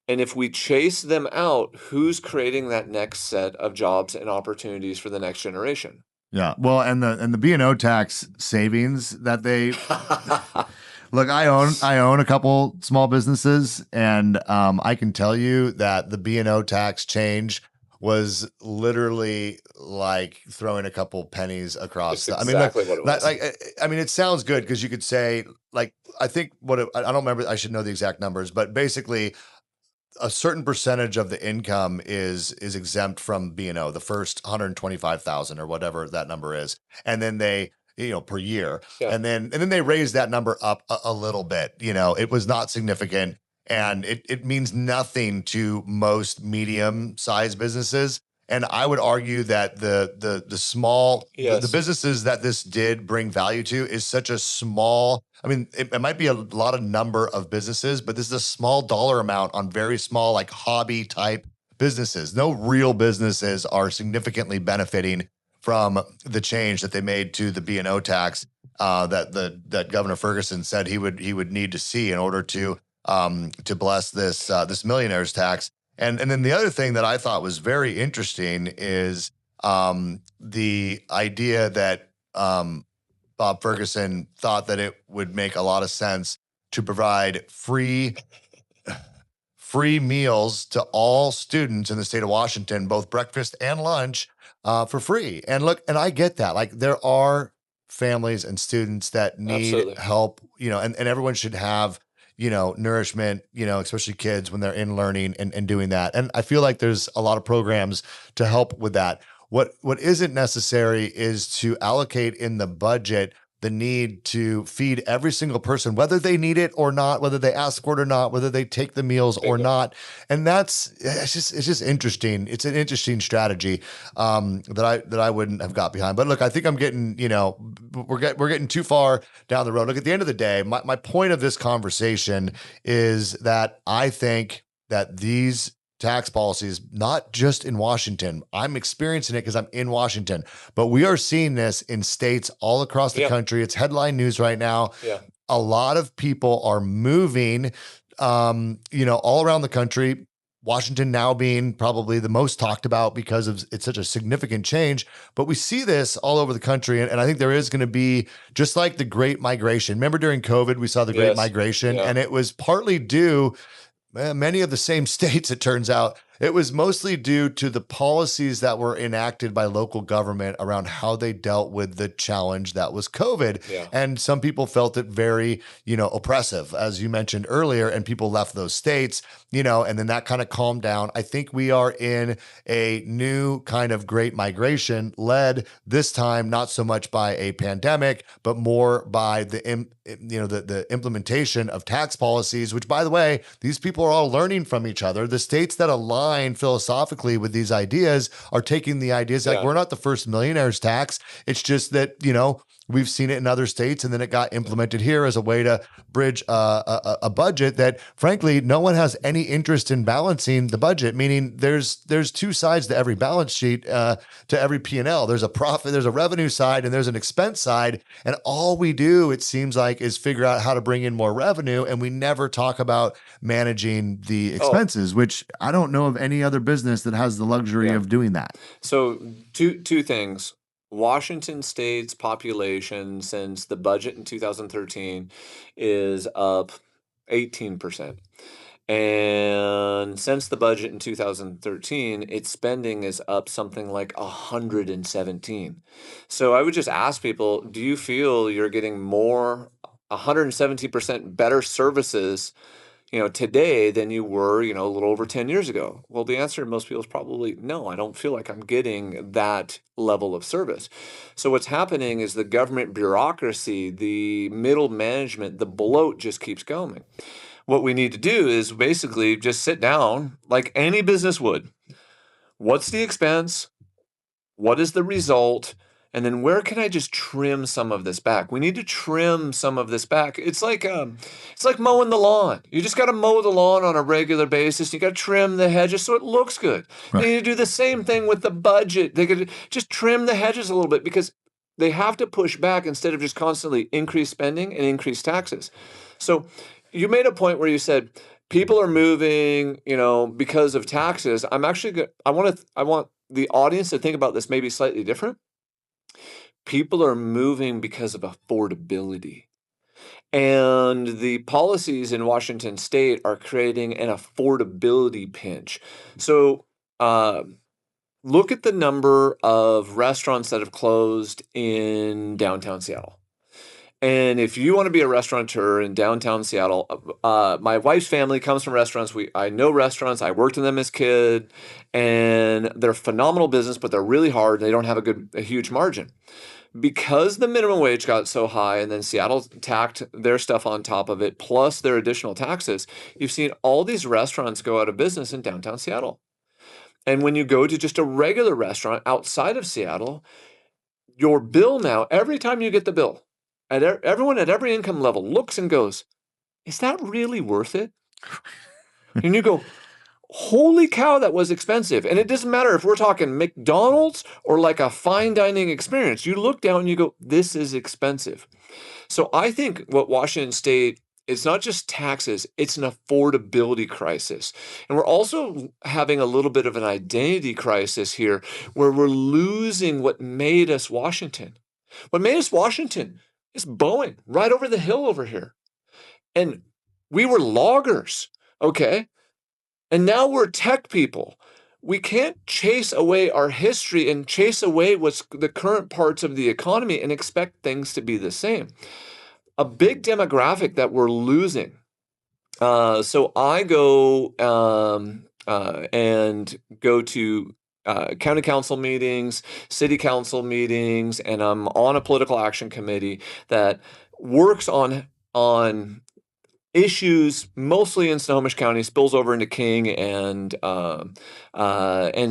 And if we chase them out, who's creating that next set of jobs and opportunities for the next generation? Yeah. Well, and the B&O tax savings that they look, I own a couple small businesses, and I can tell you that the B&O tax change was literally like throwing a couple pennies across. That's exactly what it was. It sounds good because you could say, like, I think I don't remember. I should know the exact numbers, but basically, a certain percentage of the income is exempt from B&O, the first 125,000 or whatever that number is. And then they, per year. Yeah. And then they raised that number up a little bit. It was not significant, and it means nothing to most medium-sized businesses. And I would argue that the small, yes, the businesses that this did bring value to is such a small, it might be a lot of number of businesses, but this is a small dollar amount on very small, like hobby type businesses. No real businesses are significantly benefiting from the change that they made to the B&O tax that Governor Ferguson said he would need to see in order to bless this millionaires tax. And then the other thing that I thought was very interesting is the idea that Bob Ferguson thought that it would make a lot of sense to provide free meals to all students in the state of Washington, both breakfast and lunch, for free. And look, and I get that. Like, there are families and students that need absolutely help, and everyone should have nourishment, especially kids when they're in learning and doing that. And I feel like there's a lot of programs to help with that. What isn't necessary is to allocate in the budget the need to feed every single person, whether they need it or not, whether they ask for it or not, whether they take the meals or not. And it's just interesting. It's an interesting strategy that I wouldn't have got behind. But look, I think I'm getting, we're getting too far down the road. Look, at the end of the day, my point of this conversation is that I think that these tax policies, not just in Washington. I'm experiencing it because I'm in Washington, but we are seeing this in states all across the country. It's headline news right now. Yeah. A lot of people are moving, all around the country. Washington now being probably the most talked about because of it's such a significant change, but we see this all over the country. And I think there is going to be, just like the Great Migration. Remember during COVID, we saw the Great Migration, and it was partly due many of the same states, it turns out. It was mostly due to the policies that were enacted by local government around how they dealt with the challenge that was COVID. Yeah. And some people felt it very, oppressive, as you mentioned earlier, and people left those states, and then that kind of calmed down. I think we are in a new kind of Great Migration, led this time not so much by a pandemic, but more by the implementation of tax policies, which, by the way, these people are all learning from each other. The states that align philosophically with these ideas are taking the ideas like, we're not the first millionaires tax. It's just that, we've seen it in other states, and then it got implemented here as a way to bridge a budget that, frankly, no one has any interest in balancing the budget, meaning there's two sides to every balance sheet, to every P&L. There's a profit, there's a revenue side, and there's an expense side. And all we do, it seems like, is figure out how to bring in more revenue. And we never talk about managing the expenses, which I don't know of any other business that has the luxury of doing that. So two things. Washington State's population since the budget in 2013 is up 18%. And since the budget in 2013, its spending is up something like 117. So I would just ask people, do you feel you're getting more, 117% better services today than you were, a little over 10 years ago? Well, the answer to most people is probably no. I don't feel like I'm getting that level of service. So what's happening is the government bureaucracy, the middle management, the bloat just keeps going. What we need to do is basically just sit down like any business would. What's the expense? What is the result? And then where can I just trim some of this back? We need to trim some of this back. It's like mowing the lawn. You just got to mow the lawn on a regular basis. You got to trim the hedges so it looks good. Right. You need to do the same thing with the budget. They could just trim the hedges a little bit because they have to push back instead of just constantly increase spending and increase taxes. So you made a point where you said people are moving, because of taxes. I want the audience to think about this maybe slightly different. People are moving because of affordability. And the policies in Washington State are creating an affordability pinch. So look at the number of restaurants that have closed in downtown Seattle. And if you want to be a restaurateur in downtown Seattle, my wife's family comes from restaurants. I know restaurants. I worked in them as a kid, and they're phenomenal business, but they're really hard. They don't have a huge margin. Because the minimum wage got so high and then Seattle tacked their stuff on top of it, plus their additional taxes, you've seen all these restaurants go out of business in downtown Seattle. And when you go to just a regular restaurant outside of Seattle, your bill now, every time you get the bill, everyone at every income level looks and goes, is that really worth it? And you go, holy cow, that was expensive. And it doesn't matter if we're talking McDonald's or like a fine dining experience. You look down and you go, this is expensive. So I think what Washington State, it's not just taxes, it's an affordability crisis. And we're also having a little bit of an identity crisis here where we're losing what made us Washington. What made us Washington is Boeing right over the hill over here. And we were loggers, okay? And now we're tech people. We can't chase away our history and chase away what's the current parts of the economy and expect things to be the same. A big demographic that we're losing. So I go and go to county council meetings, city council meetings, and I'm on a political action committee that works on issues mostly in Snohomish County, spills over into King and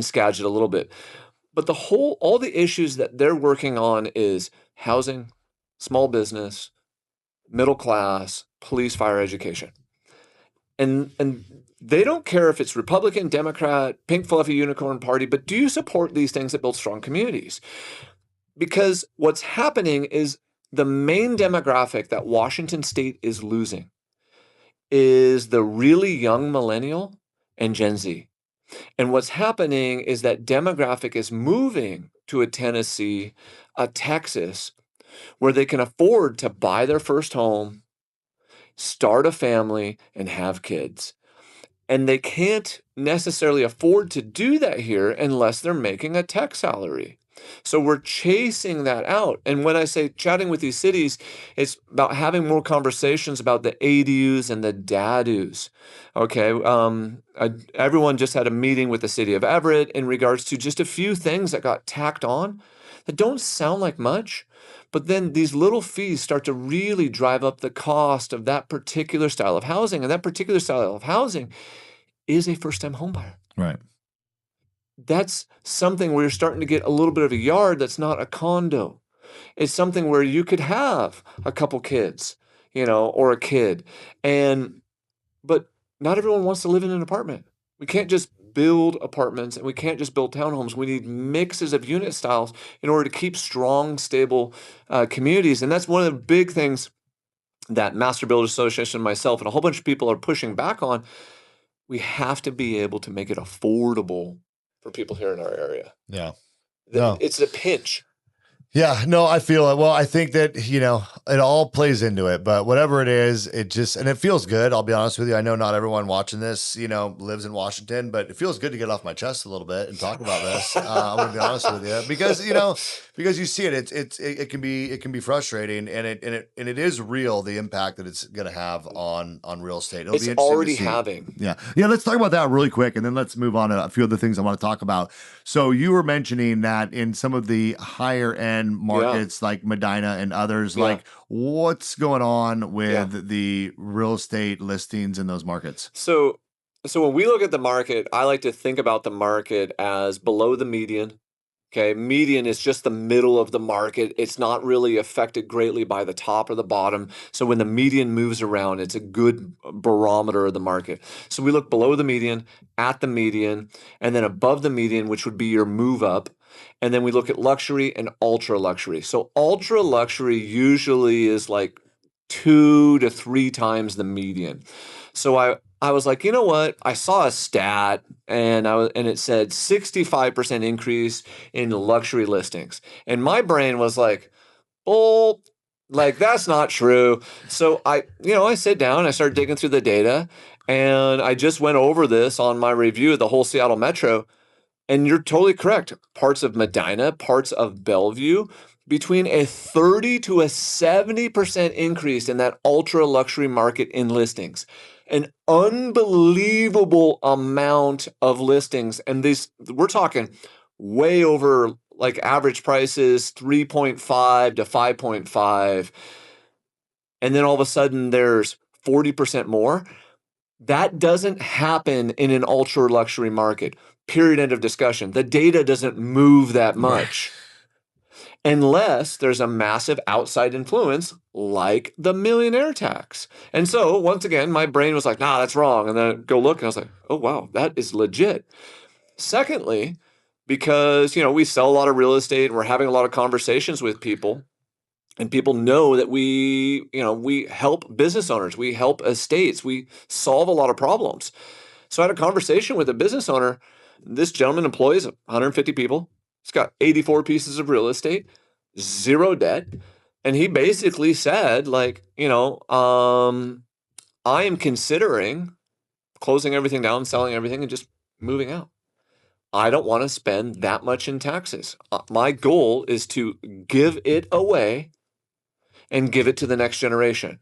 Skagit a little bit. But all the issues that they're working on is housing, small business, middle class, police, fire, education. And they don't care if it's Republican, Democrat, pink fluffy unicorn party, but do you support these things that build strong communities? Because what's happening is the main demographic that Washington State is losing is the really young millennial and Gen Z. And what's happening is that demographic is moving to a Tennessee, a Texas, where they can afford to buy their first home, start a family, and have kids. And they can't necessarily afford to do that here unless they're making a tech salary. So we're chasing that out. And when I say chatting with these cities, it's about having more conversations about the ADUs and the DADUs. Okay. Everyone just had a meeting with the city of Everett in regards to just a few things that got tacked on that don't sound like much. But then these little fees start to really drive up the cost of that particular style of housing. And that particular style of housing is a first-time homebuyer. Right. That's something where you're starting to get a little bit of a yard that's not a condo. It's something where you could have a couple kids, or a kid. But not everyone wants to live in an apartment. We can't just build apartments and we can't just build townhomes. We need mixes of unit styles in order to keep strong, stable communities. And that's one of the big things that Master Builders Association, myself, and a whole bunch of people are pushing back on. We have to be able to make it affordable for people here in our area. Yeah. It's a pinch. Yeah, no, I feel it. Well, I think that, it all plays into it, but whatever it is, and it feels good. I'll be honest with you. I know not everyone watching this, lives in Washington, but it feels good to get off my chest a little bit and talk about this. I'm going to be honest with you because you see it, it can be frustrating and it is real, the impact that it's going to have on real estate. It'll it's be interesting already to see. having. Yeah. Let's talk about that really quick. And then let's move on to a few of the things I want to talk about. So you were mentioning that in some of the higher end markets like Medina and others, like what's going on with the real estate listings in those markets? So when we look at the market, I like to think about the market as below the median. Okay, median is just the middle of the market. It's not really affected greatly by the top or the bottom. So when the median moves around, it's a good barometer of the market. So we look below the median, at the median, and then above the median, which would be your move up. And then we look at luxury and ultra luxury. So ultra luxury usually is like 2 to 3 times the median. So I was like, you know what? I saw a stat and it said 65% increase in luxury listings. And my brain was like, oh, like that's not true. So I sit down, I started digging through the data, and I just went over this on my review of the whole Seattle Metro. And you're totally correct. Parts of Medina, parts of Bellevue, between a 30 to a 70% increase in that ultra luxury market in listings. An unbelievable amount of listings. And we're talking way over like average prices, 3.5 to 5.5. And then all of a sudden there's 40% more. That doesn't happen in an ultra luxury market. Period. End of discussion. The data doesn't move that much unless there's a massive outside influence like the millionaire tax. And so once again, my brain was like, nah, that's wrong. And then I go look and I was like, oh, wow, that is legit. Secondly, because, we sell a lot of real estate and we're having a lot of conversations with people. And people know that we help business owners, we help estates, we solve a lot of problems. So I had a conversation with a business owner. This gentleman employs 150 people. He's got 84 pieces of real estate, 0 debt. And he basically said, like, I am considering closing everything down, selling everything, and just moving out. I don't want to spend that much in taxes. My goal is to give it away and give it to the next generation.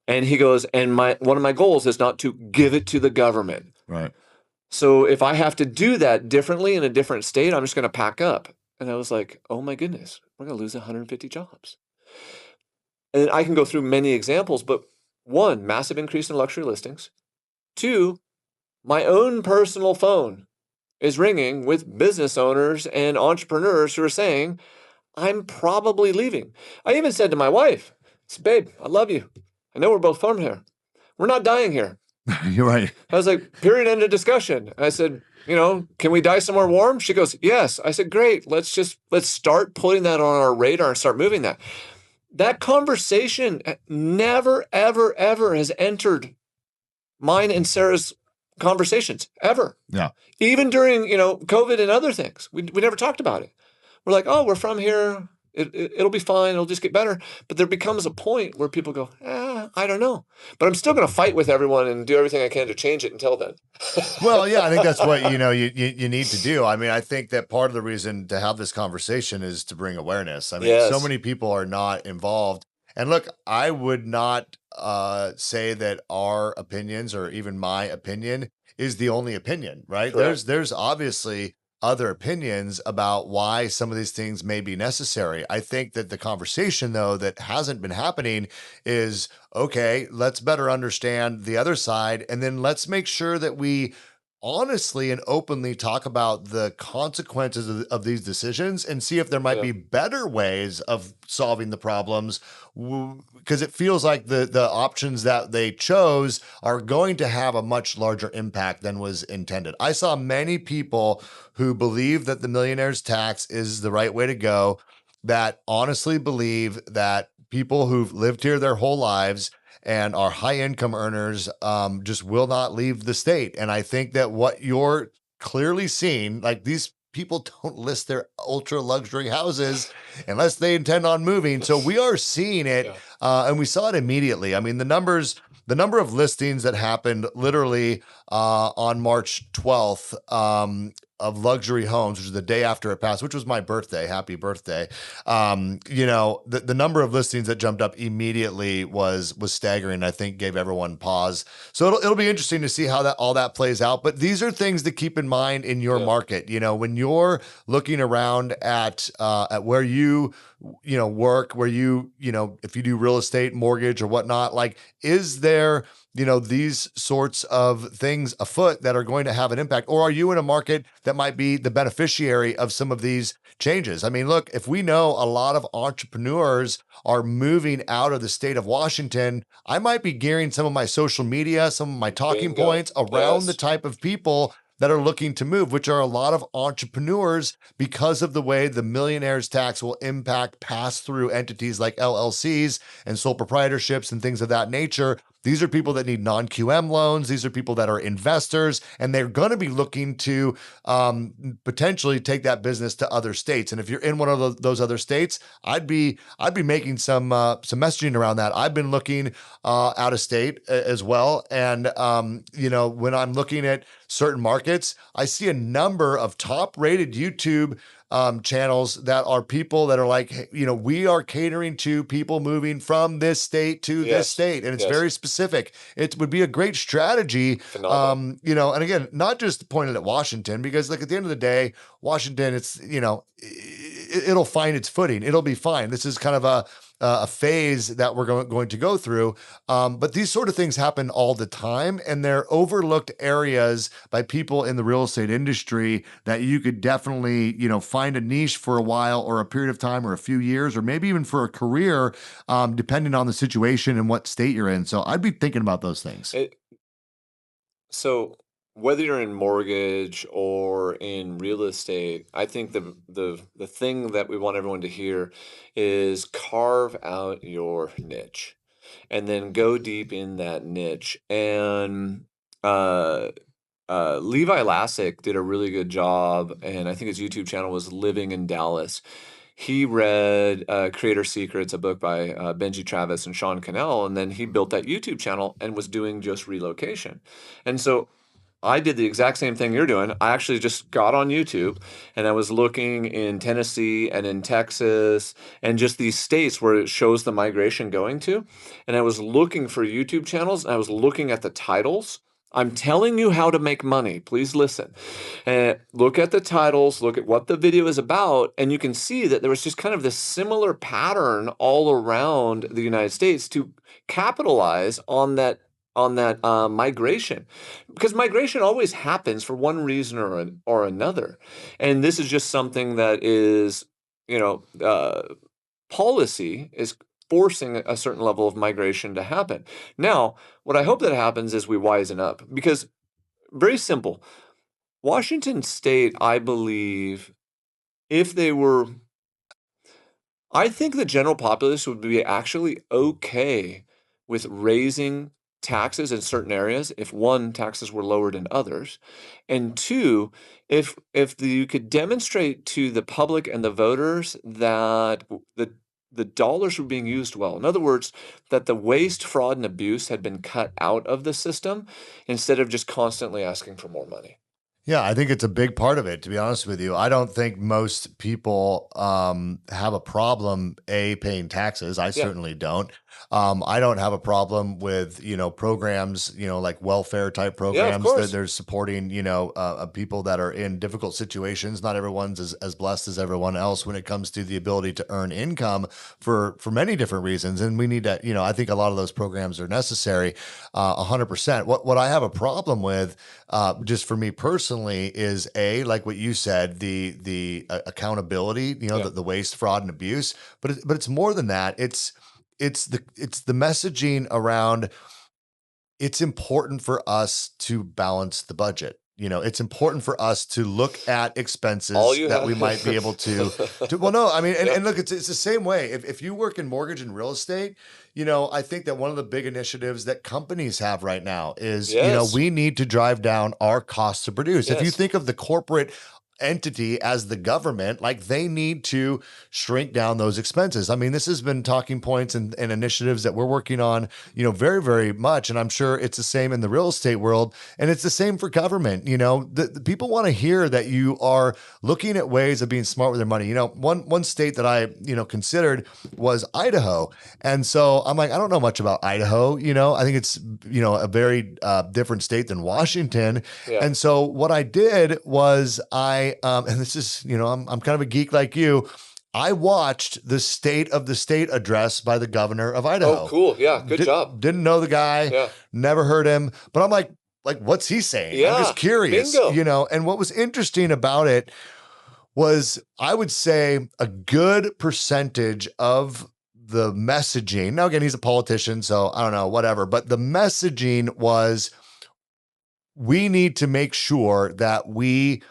And he goes, and one of my goals is not to give it to the government. Right. So if I have to do that differently in a different state, I'm just going to pack up. And I was like, oh my goodness, we're going to lose 150 jobs. And I can go through many examples, but one, massive increase in luxury listings. Two, my own personal phone is ringing with business owners and entrepreneurs who are saying, I'm probably leaving. I even said to my wife, babe, I love you. I know we're both from here. We're not dying here. You're right. I was like, period, end of discussion. I said, can we die somewhere warm? She goes, yes. I said, great. Let's start putting that on our radar and start moving that. That conversation never, ever, ever has entered mine and Sarah's conversations, ever. Yeah. Even during, COVID and other things. We never talked about it. We're like, oh, we're from here. It'll be fine. It'll just get better. But there becomes a point where people go, I don't know. But I'm still going to fight with everyone and do everything I can to change it until then. Well, yeah, I think that's what, you need to do. I mean, I think that part of the reason to have this conversation is to bring awareness. I mean, Yes. so many people are not involved. And look, I would not say that our opinions or even my opinion is the only opinion, right? Correct. There's obviously other opinions about why some of these things may be necessary. I think that the conversation, though, that hasn't been happening is, okay, let's better understand the other side, and then let's make sure that we honestly and openly talk about the consequences of these decisions and see if there might be better ways of solving the problems, because it feels like the options that they chose are going to have a much larger impact than was intended. I saw many people who believe that the millionaire's tax is the right way to go, that honestly believe that people who've lived here their whole lives and our high income earners just will not leave the state. And I think that what you're clearly seeing, like, these people don't list their ultra luxury houses unless they intend on moving. So we are seeing it, and we saw it immediately. I mean, the number of listings that happened literally on March 12th of luxury homes, which is the day after it passed, which was my birthday. Happy birthday. The number of listings that jumped up immediately was staggering. I think gave everyone pause. So it'll be interesting to see how all that plays out. But these are things to keep in mind in your market. When you're looking around at where you work, where if you do real estate, mortgage or whatnot, like, is there these sorts of things afoot that are going to have an impact? Or are you in a market that might be the beneficiary of some of these changes? I mean, look, if we know a lot of entrepreneurs are moving out of the state of Washington, I might be gearing some of my social media, some of my talking points around the type of people that are looking to move, which are a lot of entrepreneurs, because of the way the millionaire's tax will impact pass-through entities like LLCs and sole proprietorships and things of that nature. These are people that need non-QM loans. These are people that are investors, and they're going to be looking to potentially take that business to other states. And if you're in one of those other states, I'd be making some messaging around that. I've been looking out of state as well, and when I'm looking at certain markets, I see a number of top-rated YouTube channels that are people that are like, we are catering to people moving from this state to this state. And it's very specific. It would be a great strategy, and again, not just pointed at Washington, because like at the end of the day, Washington, it's, it'll find its footing. It'll be fine. This is kind of a phase that we're going to go through. But these sort of things happen all the time, and they're overlooked areas by people in the real estate industry that you could definitely, find a niche for a while or a period of time or a few years, or maybe even for a career, depending on the situation and what state you're in. So I'd be thinking about those things. So whether you're in mortgage or in real estate, I think the thing that we want everyone to hear is carve out your niche and then go deep in that niche. And Levi Lassick did a really good job, and I think his YouTube channel was Living in Dallas. He read Creator Secrets, a book by Benji Travis and Sean Cannell, and then he built that YouTube channel and was doing just relocation. And so I did the exact same thing you're doing. I actually just got on YouTube and I was looking in Tennessee and in Texas and just these states where it shows the migration going to. And I was looking for YouTube channels, and I was looking at the titles I'm telling you how to make money. Please listen. Look at the titles, look at what the video is about, and you can see that there was just kind of this similar pattern all around the United States to capitalize on that migration, because migration always happens for one reason or another, and this is just something that is, you know, policy is forcing a certain level of migration to happen. Now, what I hope that happens is we wisen up, because very simple. Washington State, I believe, if they were, I think the general populace would be actually okay with raising taxes in certain areas if one, taxes were lowered in others, and two, if you could demonstrate to the public and the voters that the dollars were being used well. In other words, that the waste, fraud, and abuse had been cut out of the system instead of just constantly asking for more money. Yeah, I think it's a big part of it, to be honest with you. I don't think most people have a problem, paying taxes. I Yeah. certainly don't. I don't have a problem with, programs, like welfare type Yeah, of programs that course. they're supporting, people that are in difficult situations. Not everyone's as blessed as everyone else when it comes to the ability to earn income for many different reasons. And we need to, I think a lot of those programs are necessary, 100%. What I have a problem with, just for me personally, is like what you said, the accountability, Yeah. the waste, fraud, and abuse. But it's more than that. It's the messaging around. It's important for us to balance the budget. It's important for us to look at All expenses you that we might be able to. Well, no, I mean, and, Yep. and look, it's the same way. If you work in mortgage and real estate, I think that one of the big initiatives that companies have right now is, Yes. we need to drive down our costs to produce. If you Yes. think of the corporate entity as the government, like they need to shrink down those expenses. I mean, this has been talking points and initiatives that we're working on, very, very much. And I'm sure it's the same in the real estate world. And it's the same for government. The people want to hear that you are looking at ways of being smart with their money. One state that I, considered was Idaho. And so I'm like, I don't know much about Idaho. I think it's, a very different state than Washington. Yeah. And so what I did was and this is, I'm kind of a geek like you. I watched the State of the State address by the governor of Idaho. Oh, cool. Yeah. Good job. Didn't know the guy, Yeah. never heard him, but I'm like, what's he saying? I'm Yeah. just curious, Bingo. and what was interesting about it was, I would say, a good percentage of the messaging. Now, again, he's a politician, so I don't know, whatever, but the messaging was, we need to make sure that we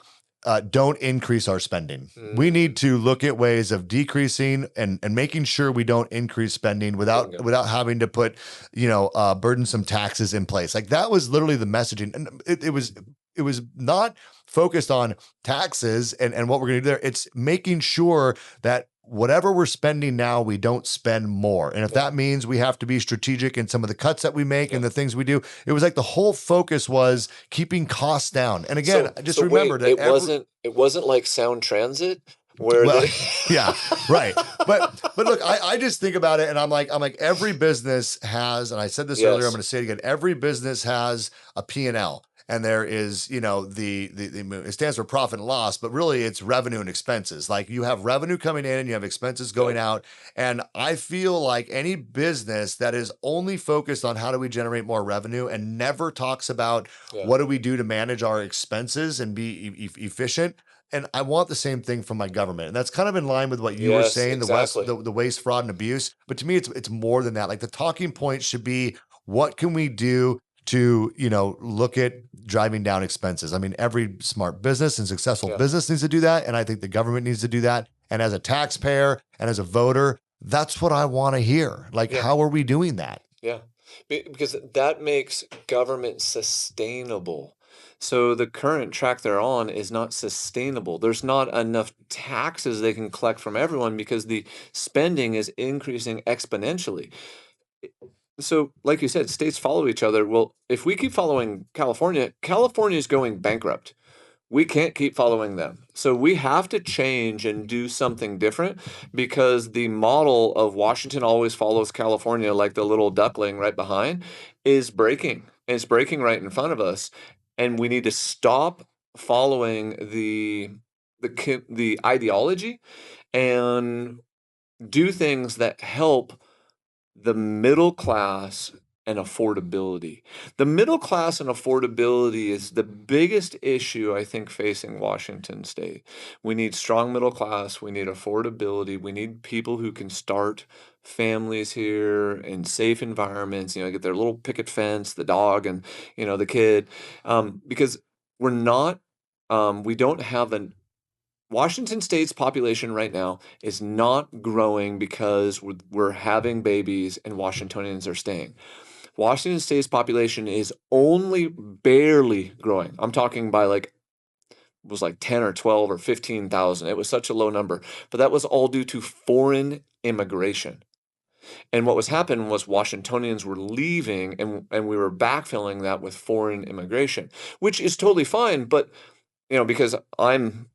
don't increase our spending. We need to look at ways of decreasing and making sure we don't increase spending without Bingo. without having to put, burdensome taxes in place. Like that was literally the messaging. And it was not focused on taxes and what we're going to do there. It's making sure that whatever we're spending now, we don't spend more. And if that means we have to be strategic in some of the cuts that we make and the things we do, it was like the whole focus was keeping costs down. And again, just remember that it wasn't like Sound Transit where well, they yeah, right. But look, I just think about it and I'm like, every business has, and I said this earlier, I'm going to say it again, every business has a P&L. And there is, it stands for profit and loss, but really it's revenue and expenses. Like you have revenue coming in and you have expenses going out. And I feel like any business that is only focused on how do we generate more revenue and never talks about what do we do to manage our expenses and be efficient. And I want the same thing from my government. And that's kind of in line with what you were saying, exactly. the waste, fraud, and abuse. But to me, it's more than that. Like the talking point should be, what can we do to, look at driving down expenses? I mean, every smart business and successful business needs to do that. And I think the government needs to do that. And as a taxpayer and as a voter, that's what I want to hear. Like, how are we doing that? Yeah, because that makes government sustainable. So the current track they're on is not sustainable. There's not enough taxes they can collect from everyone because the spending is increasing exponentially. So, like you said, states follow each other. Well, if we keep following California, California is going bankrupt. We can't keep following them. So we have to change and do something different because the model of Washington always follows California like the little duckling right behind is breaking. and it's breaking right in front of us, and we need to stop following the ideology and do things that help the middle class and affordability. The middle class and affordability is the biggest issue, I think, facing Washington State. We need strong middle class. We need affordability. We need people who can start families here in safe environments, get their little picket fence, the dog, and, the kid. Because we're not, we don't have an Washington State's population right now is not growing because we're having babies and Washingtonians are staying. Washington State's population is only barely growing. I'm talking by it was like 10 or 12 or 15,000. It was such a low number, but that was all due to foreign immigration. And what was happening was Washingtonians were leaving, and we were backfilling that with foreign immigration, which is totally fine. But because I'm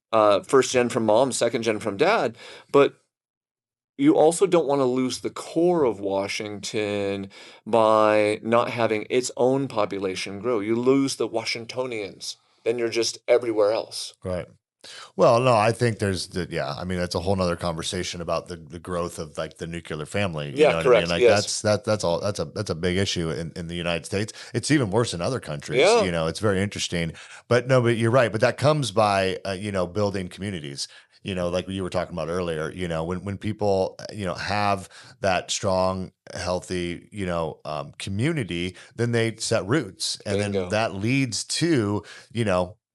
first gen from mom, second gen from dad, but you also don't want to lose the core of Washington by not having its own population grow. You lose the Washingtonians, then you're just everywhere else. Right. Well, no, I think I mean, that's a whole nother conversation about the growth of the nuclear family. You know what correct. I mean? Yes. That's a big issue in the United States. It's even worse in other countries. Yeah. It's very interesting, but you're right. But that comes by, building communities, like you were talking about earlier, when people, have that strong, healthy, community, then they set roots, and Bingo. then that leads to,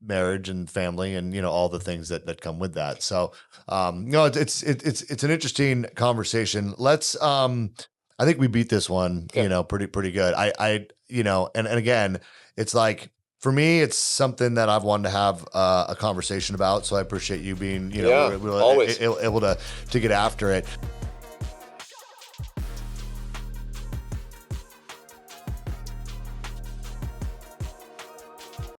marriage and family and all the things that come with that. So it's an interesting conversation. Let's I think we beat this one pretty good. I and again, it's like, for me, it's something that I've wanted to have a conversation about, so I appreciate you being always able to get after it.